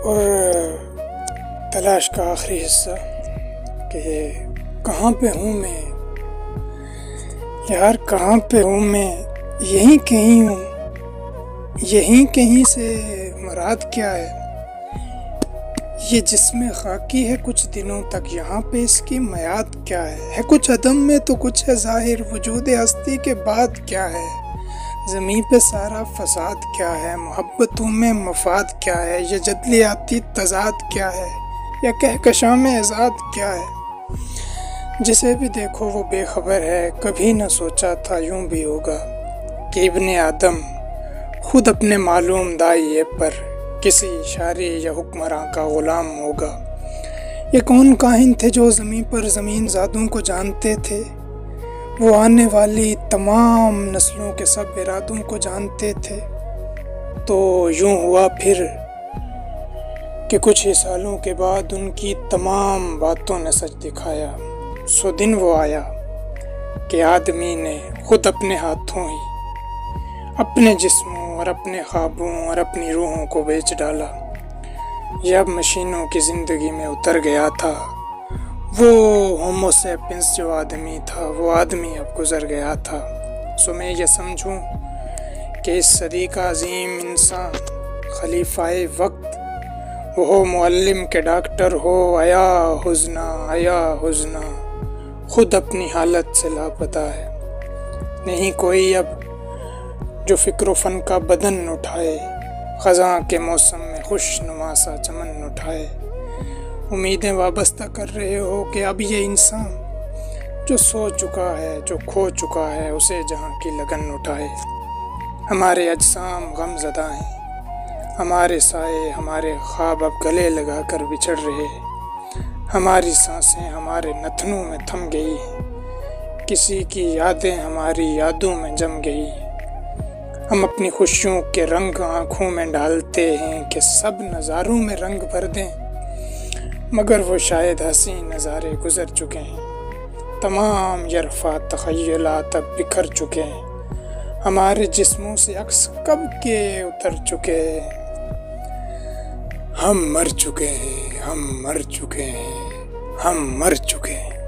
اور تلاش کا آخری حصہ کہ کہاں پہ ہوں میں یار، کہاں پہ ہوں میں، یہیں کہیں ہوں، یہیں کہیں سے مراد کیا ہے؟ یہ جسم خاکی ہے کچھ دنوں تک، یہاں پہ اس کی میعاد کیا ہے کچھ عدم میں تو کچھ ہے ظاہر، وجود ہستی کے بعد کیا ہے؟ زمین پہ سارا فساد کیا ہے؟ محبتوں میں مفاد کیا ہے؟ یہ جدلیاتی تضاد کیا ہے؟ یا کہکشاں میں ازاد کیا ہے؟ جسے بھی دیکھو وہ بے خبر ہے، کبھی نہ سوچا تھا یوں بھی ہوگا کہ ابن آدم خود اپنے معلوم دائیں پر کسی اشارے یا حکمراں کا غلام ہوگا۔ یہ کون کاہن تھے جو زمین پر زمین زادوں کو جانتے تھے؟ وہ آنے والی تمام نسلوں کے سب ارادوں کو جانتے تھے۔ تو یوں ہوا پھر کہ کچھ ہی سالوں کے بعد ان کی تمام باتوں نے سچ دکھایا۔ سو دن وہ آیا کہ آدمی نے خود اپنے ہاتھوں ہی اپنے جسموں اور اپنے خوابوں اور اپنی روحوں کو بیچ ڈالا۔ یہ اب مشینوں کی زندگی میں اتر گیا تھا۔ وہ ہومو سیپینس جو آدمی تھا، وہ آدمی اب گزر گیا تھا۔ سو میں یہ سمجھوں کہ اس صدی کا عظیم انسان، خلیفہ وقت، وہ ہو معلم کے ڈاکٹر ہو، آیا حزنہ خود اپنی حالت سے لاپتہ ہے۔ نہیں کوئی اب جو فکر و فن کا بدن اٹھائے، خزاں کے موسم میں خوش نما سا چمن اٹھائے۔ امیدیں وابستہ کر رہے ہو کہ اب یہ انسان جو سو چکا ہے، جو کھو چکا ہے، اسے جہاں کی لگن اٹھائے۔ ہمارے اجسام غم زدہ ہیں، ہمارے سائے ہمارے خواب اب گلے لگا کر بچھڑ رہے ہیں۔ ہماری سانسیں ہمارے نتنوں میں تھم گئی ہیں، کسی کی یادیں ہماری یادوں میں جم گئی ہیں۔ ہم اپنی خوشیوں کے رنگ آنکھوں میں ڈالتے ہیں کہ سب نظاروں میں رنگ بھر دیں، مگر وہ شاید حسین نظارے گزر چکے ہیں۔ تمام یرفع تخیلات اب بکھر چکے ہیں، ہمارے جسموں سے عکس کب کے اتر چکے ہیں۔ ہم مر چکے ہیں، ہم مر چکے ہیں، ہم مر چکے ہیں۔